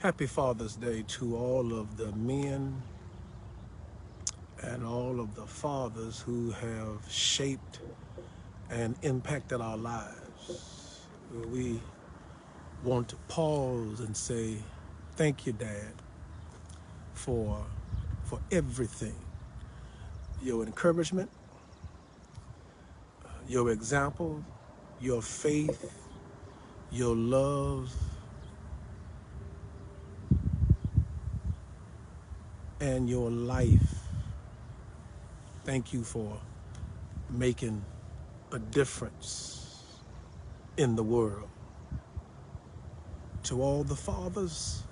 Happy Father's Day to all of the men and all of the fathers who have shaped and impacted our lives. We want to pause and say, thank you, Dad, for everything. Your encouragement, your example, your faith, your love, and your life. Thank you for making a difference in the world. To all the fathers,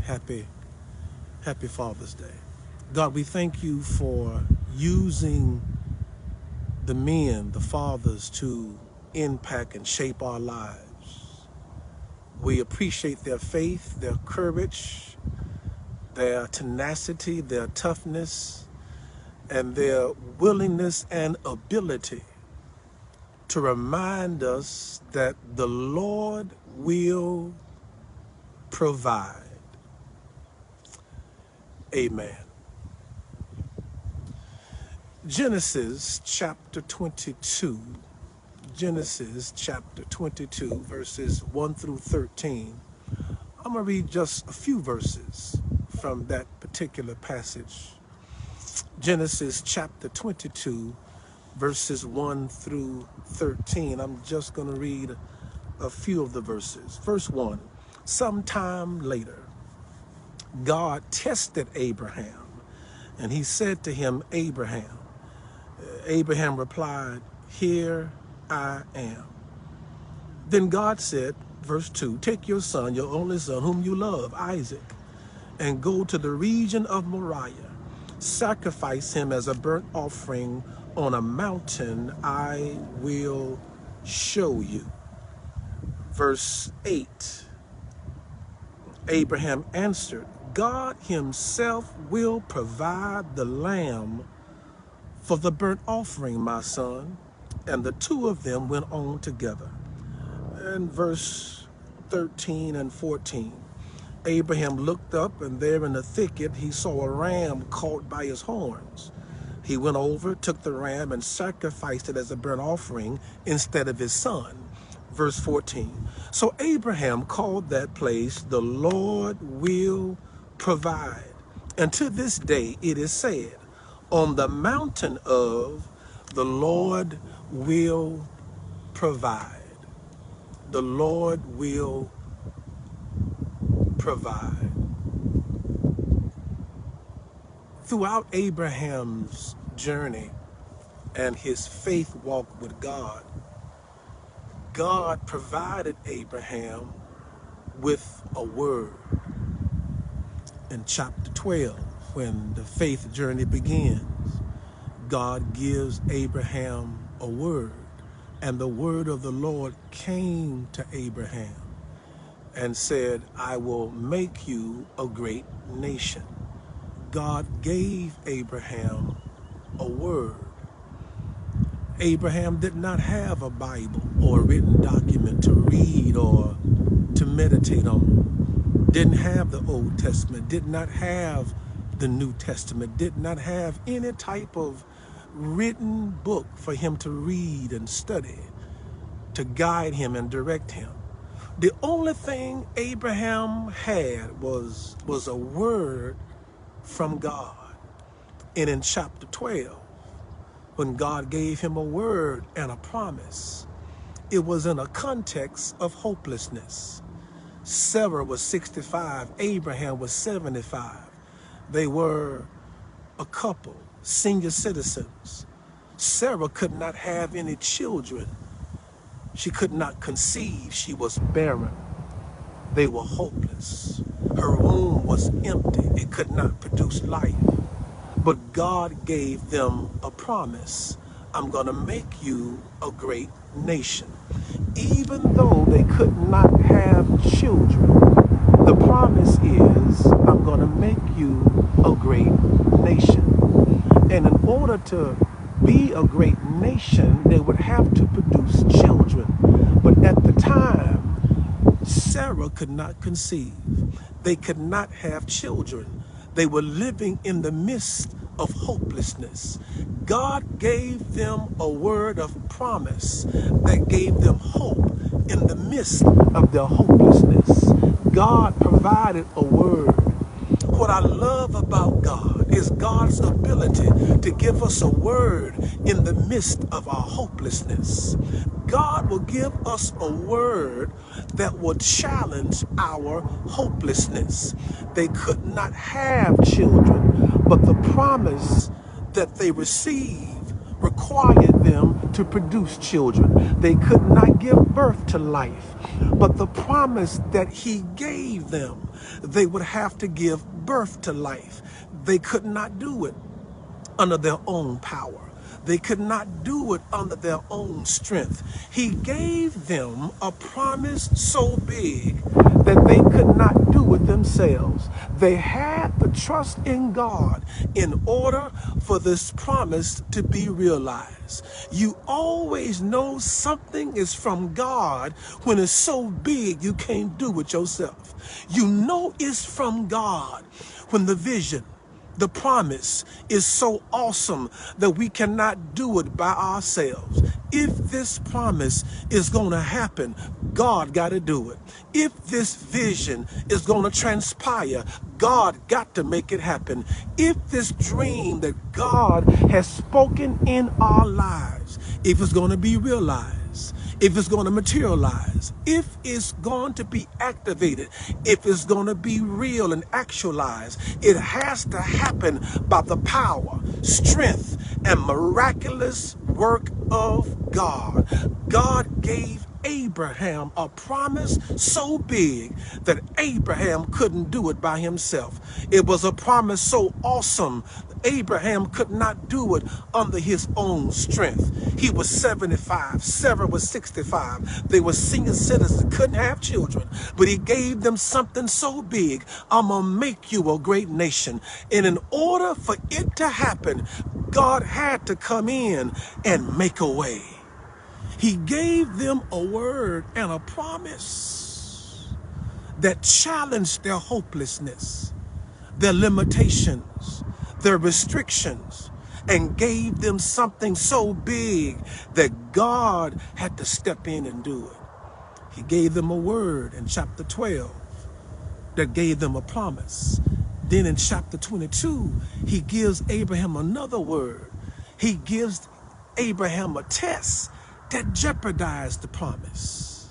happy Father's Day. God, we thank you for using the men, the fathers, to impact and shape our lives. We appreciate their faith, their courage, their tenacity, their toughness, and their willingness and ability to remind us that the Lord will provide. Amen. Genesis chapter 22, verses 1 through 13. I'm going to read just a few verses from that particular passage. Genesis chapter 22, verses 1 through 13. I'm just going to read a few of the verses. Verse 1, sometime later, God tested Abraham, and he said to him, Abraham. Abraham replied, here I am. Then God said, verse 2, take your son, your only son, whom you love, Isaac, and go to the region of Moriah. Sacrifice him as a burnt offering on a mountain I will show you. Verse 8, Abraham answered, God himself will provide the lamb for the burnt offering, my son. And the two of them went on together. And verse 13 and 14, Abraham looked up, and there in the thicket he saw a ram caught by his horns. He went over, took the ram, and sacrificed it as a burnt offering instead of his son. Verse 14, so Abraham called that place, the Lord will provide. And to this day it is said, on the mountain of the Lord will provide. The Lord will provide. Throughout Abraham's journey and his faith walk with God, God provided Abraham with a word. In chapter 12, when the faith journey begins, God gives Abraham a word, and the word of the Lord came to Abraham and said, I will make you a great nation. God gave Abraham a word. Abraham did not have a Bible or a written document to read or to meditate on. Didn't have the Old Testament, did not have the New Testament, did not have any type of written book for him to read and study, to guide him and direct him. The only thing Abraham had was a word from God. And in chapter 12, when God gave him a word and a promise, it was in a context of hopelessness. Sarah was 65, Abraham was 75. They were a couple, senior citizens. Sarah could not have any children. She could not conceive. She was barren. They were hopeless. Her womb was empty. It could not produce life. But God gave them a promise. I'm going to make you a great nation. Even though they could not have children, the promise is, I'm going to make you a great nation. And in order to be a great nation, they would have to produce children. But at the time, Sarah could not conceive. They could not have children. They were living in the midst of hopelessness. God gave them a word of promise that gave them hope in the midst of their hopelessness. God provided a word. What I love about God is God's ability to give us a word in the midst of our hopelessness. God will give us a word that will challenge our hopelessness. They could not have children, but the promise that they received required them to produce children. They could not give birth to life, but the promise that he gave them, they would have to give birth to life. They could not do it under their own power. They could not do it under their own strength. He gave them a promise so big that they could not do it themselves. They had to trust in God in order for this promise to be realized. You always know something is from God when it's so big you can't do it yourself. You know it's from God when the vision, the promise is so awesome that we cannot do it by ourselves. If this promise is going to happen, God got to do it. If this vision is going to transpire, God got to make it happen. If this dream that God has spoken in our lives, if it's going to be realized, if it's going to materialize, if it's going to be activated, if it's going to be real and actualized, it has to happen by the power, strength, and miraculous work of God. God gave Abraham a promise so big that Abraham couldn't do it by himself. It was a promise so awesome Abraham could not do it under his own strength. He was 75, Sarah was 65. They were senior citizens, couldn't have children, but he gave them something so big. I'm gonna make you a great nation. And in order for it to happen, God had to come in and make a way. He gave them a word and a promise that challenged their hopelessness, their limitations, their restrictions, and gave them something so big that God had to step in and do it. He gave them a word in chapter 12 that gave them a promise. Then in chapter 22, he gives Abraham another word. He gives Abraham a test that jeopardized the promise.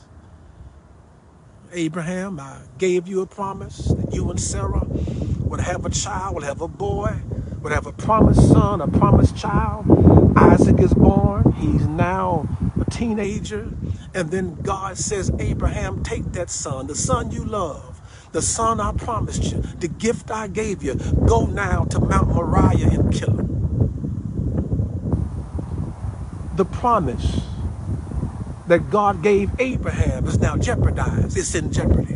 Abraham, I gave you a promise that you and Sarah would have a child, would have a boy, would have a promised son, a promised child. Isaac is born. He's now a teenager. And then God says, Abraham, take that son, the son you love, the son I promised you, the gift I gave you. Go now to Mount Moriah and kill him. The promise that God gave Abraham is now jeopardized. It's in jeopardy.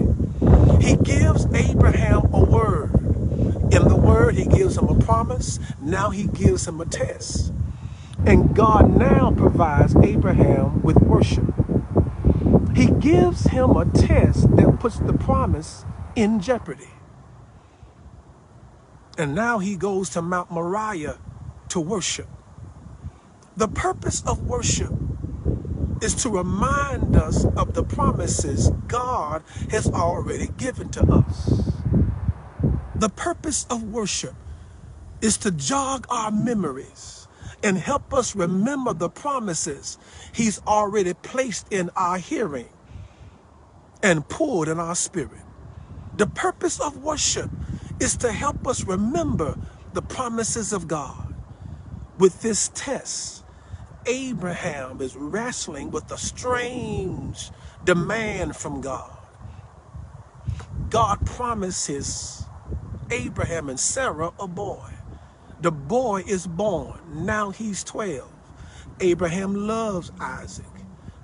He gives Abraham a word. In the word, he gives him a promise. Now he gives him a test. And God now provides Abraham with worship. He gives him a test that puts the promise in jeopardy. And now he goes to Mount Moriah to worship. The purpose of worship is to remind us of the promises God has already given to us. The purpose of worship is to jog our memories and help us remember the promises he's already placed in our hearing and poured in our spirit. The purpose of worship is to help us remember the promises of God. With this test, Abraham is wrestling with a strange demand from God. God promises Abraham and Sarah a boy. The boy is born. Now he's 12. Abraham loves Isaac.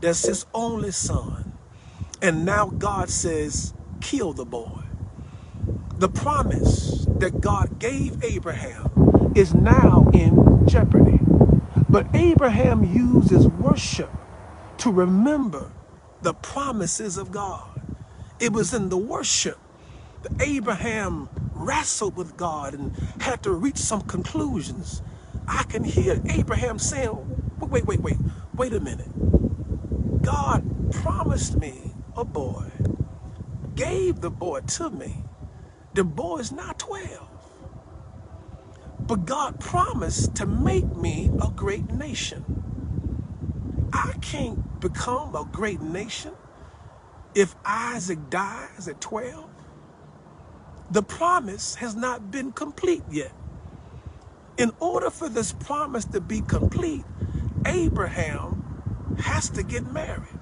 That's his only son. And now God says, kill the boy. The promise that God gave Abraham is now in jeopardy. But Abraham uses worship to remember the promises of God. It was in the worship Abraham wrestled with God and had to reach some conclusions. I can hear Abraham saying, wait a minute. God promised me a boy, gave the boy to me. The boy is now 12. But God promised to make me a great nation. I can't become a great nation if Isaac dies at 12. The promise has not been complete yet. In order for this promise to be complete, Abraham has to get married.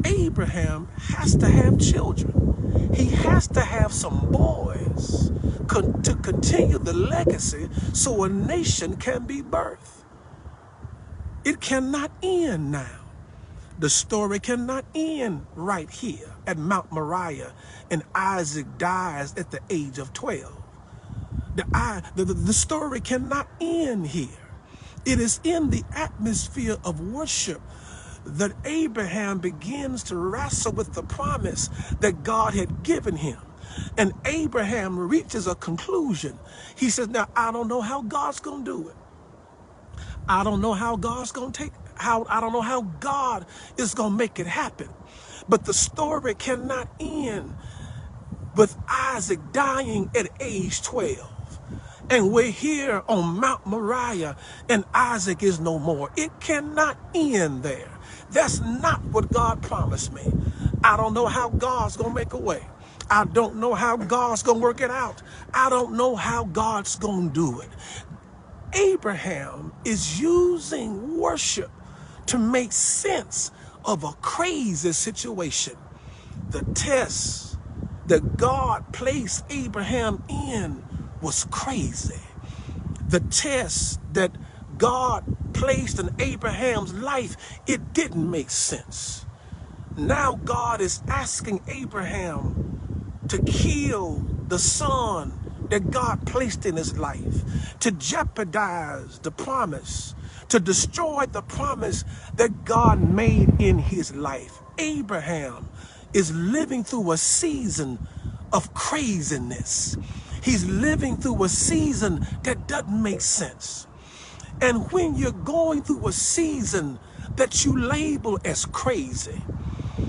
Abraham has to have children. He has to have some boys to continue the legacy so a nation can be birthed. It cannot end now. The story cannot end right here at Mount Moriah and Isaac dies at the age of 12. The story cannot end here. It is in the atmosphere of worship that Abraham begins to wrestle with the promise that God had given him. And Abraham reaches a conclusion. He says, now, I don't know how God's going to do it. I don't know how God's going to I don't know how God is going to make it happen. But the story cannot end with Isaac dying at age 12. And we're here on Mount Moriah and Isaac is no more. It cannot end there. That's not what God promised me. I don't know how God's going to make a way. I don't know how God's going to work it out. I don't know how God's going to do it. Abraham is using worship to make sense of a crazy situation. The test that God placed Abraham in was crazy. The test that God placed in Abraham's life, it didn't make sense. Now God is asking Abraham to kill the son that God placed in his life, to jeopardize the promise, to destroy the promise that God made in his life. Abraham is living through a season of craziness. He's living through a season that doesn't make sense. And when you're going through a season that you label as crazy,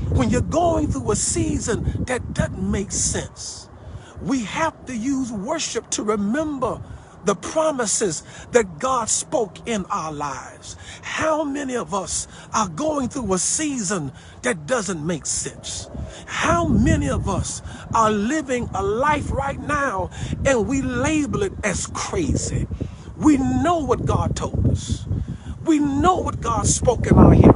when you're going through a season that doesn't make sense, we have to use worship to remember the promises that God spoke in our lives. How many of us are going through a season that doesn't make sense? How many of us are living a life right now and we label it as crazy? We know what God told us. We know what God spoke in our hearing.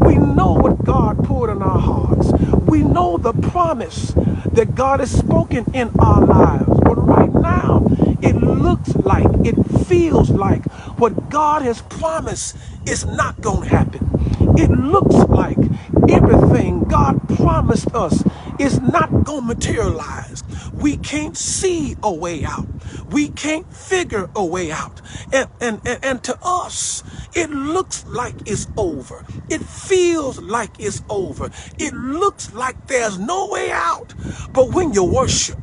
We know what God poured in our hearts. We know the promise that God has spoken in our lives. But right now, it looks like, it feels like what God has promised is not going to happen. It looks like everything God promised us is not going to materialize. We can't see a way out. We can't figure a way out. And to us, it looks like it's over. It feels like it's over. It looks like there's no way out. But when you worship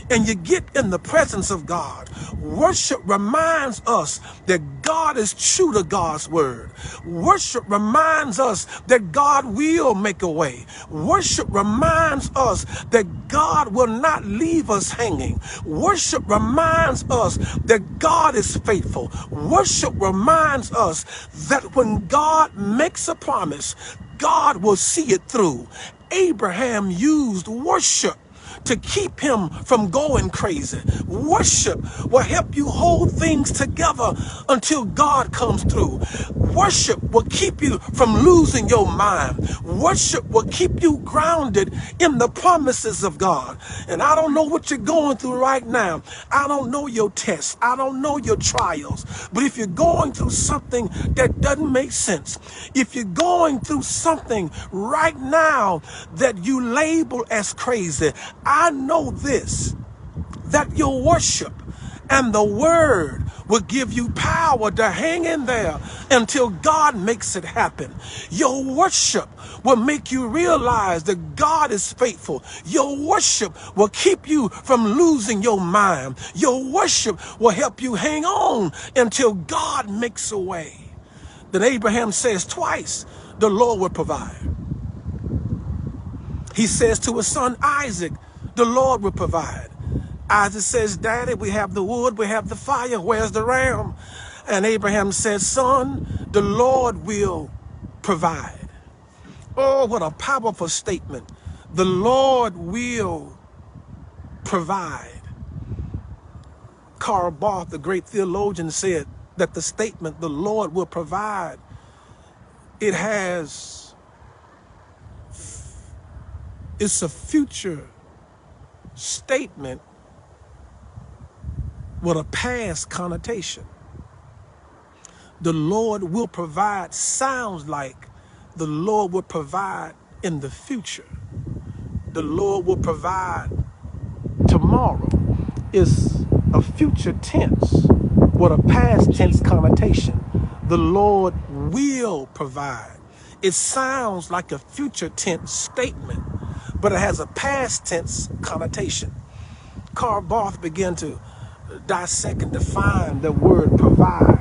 and you get in the presence of God, worship reminds us that God is true to God's word. Worship reminds us that God will make a way. Worship reminds us that God will not leave us hanging. Worship reminds us that God is faithful. Worship reminds us that when God makes a promise, God will see it through. Abraham used worship to keep him from going crazy. Worship will help you hold things together until God comes through. Worship will keep you from losing your mind. Worship will keep you grounded in the promises of God. And I don't know what you're going through right now. I don't know your tests. I don't know your trials. But if you're going through something that doesn't make sense, if you're going through something right now that you label as crazy, I know this, that your worship and the word will give you power to hang in there until God makes it happen. Your worship will make you realize that God is faithful. Your worship will keep you from losing your mind. Your worship will help you hang on until God makes a way. Then Abraham says twice, the Lord will provide. He says to his son Isaac, the Lord will provide. Isaac says, Daddy, we have the wood, we have the fire, where's the ram? And Abraham says, son, the Lord will provide. Oh, what a powerful statement. The Lord will provide. Karl Barth, the great theologian, said that the statement, the Lord will provide, it's a future statement with a past connotation. The Lord will provide sounds like the Lord will provide in the future. The Lord will provide tomorrow. It's a future tense with a past tense connotation. The Lord will provide. It sounds like a future tense statement, but it has a past tense connotation. Karl Barth began to dissect and define the word provide.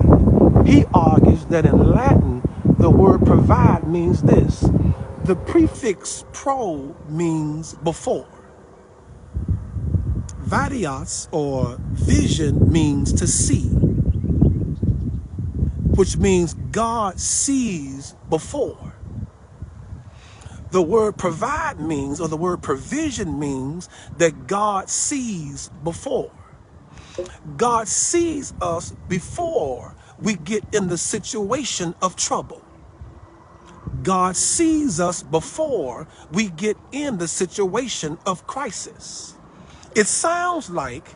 He argues that in Latin, the word provide means this. The prefix pro means before. Vadios, or vision, means to see, which means God sees before. The word provide means, or the word provision means, that God sees before. God sees us before we get in the situation of trouble. God sees us before we get in the situation of crisis. It sounds like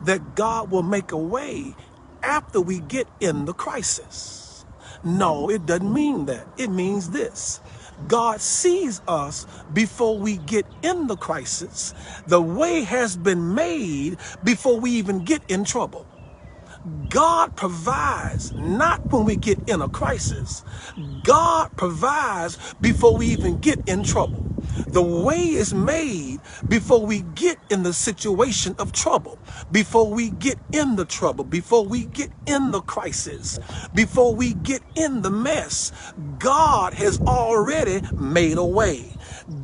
that God will make a way after we get in the crisis. No, it doesn't mean that. It means this. God sees us before we get in the crisis. The way has been made before we even get in trouble. God provides not when we get in a crisis. God provides before we even get in trouble. The way is made before we get in the situation of trouble, before we get in the trouble, before we get in the crisis, before we get in the mess. God has already made a way.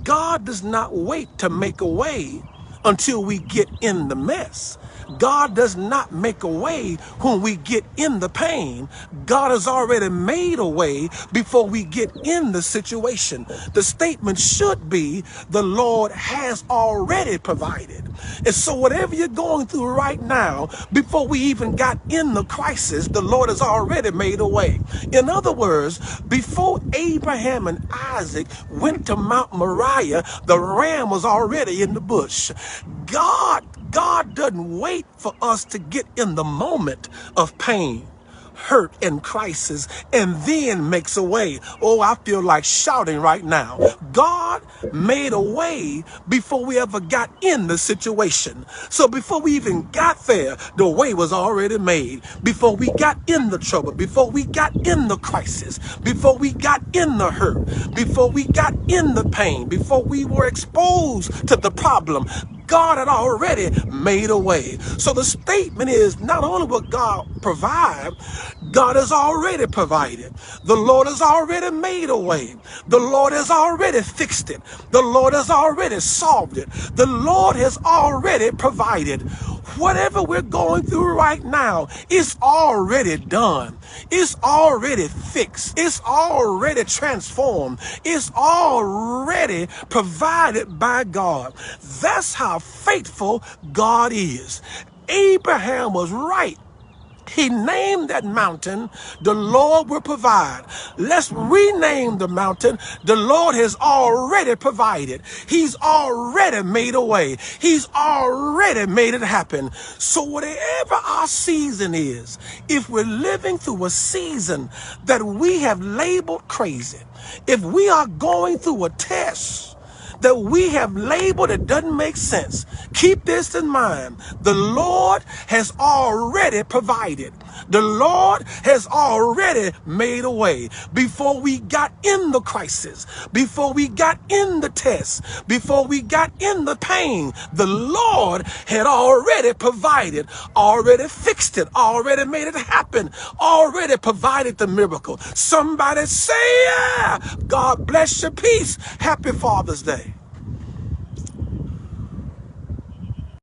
God does not wait to make a way until we get in the mess. God does not make a way when we get in the pain. God has already made a way before we get in the situation. The statement should be, the Lord has already provided. And so whatever you're going through right now, before we even got in the crisis, the Lord has already made a way. In other words, before Abraham and Isaac went to Mount Moriah, the ram was already in the bush. God doesn't wait for us to get in the moment of pain, hurt, and crisis, and then makes a way. Oh, I feel like shouting right now. God made a way before we ever got in the situation. So before we even got there, the way was already made. Before we got in the trouble, before we got in the crisis, before we got in the hurt, before we got in the pain, before we were exposed to the problem, God had already made a way. So the statement is, not only will God provide, God has already provided. The Lord has already made a way. The Lord has already fixed it. The Lord has already solved it. The Lord has already provided. Whatever we're going through right now, it's already done. It's already fixed. It's already transformed. It's already provided by God. That's how faithful God is. Abraham was right. He named that mountain, the Lord will provide. Let's rename the mountain, the Lord has already provided. He's already made a way. He's already made it happen. So whatever our season is, if we're living through a season that we have labeled crazy, if we are going through a test that we have labeled it doesn't make sense, keep this in mind. The Lord has already provided. The Lord has already made a way. Before we got in the crisis, before we got in the test, before we got in the pain, the Lord had already provided, already fixed it, already made it happen, already provided the miracle. Somebody say, yeah, God bless your peace. Happy Father's Day.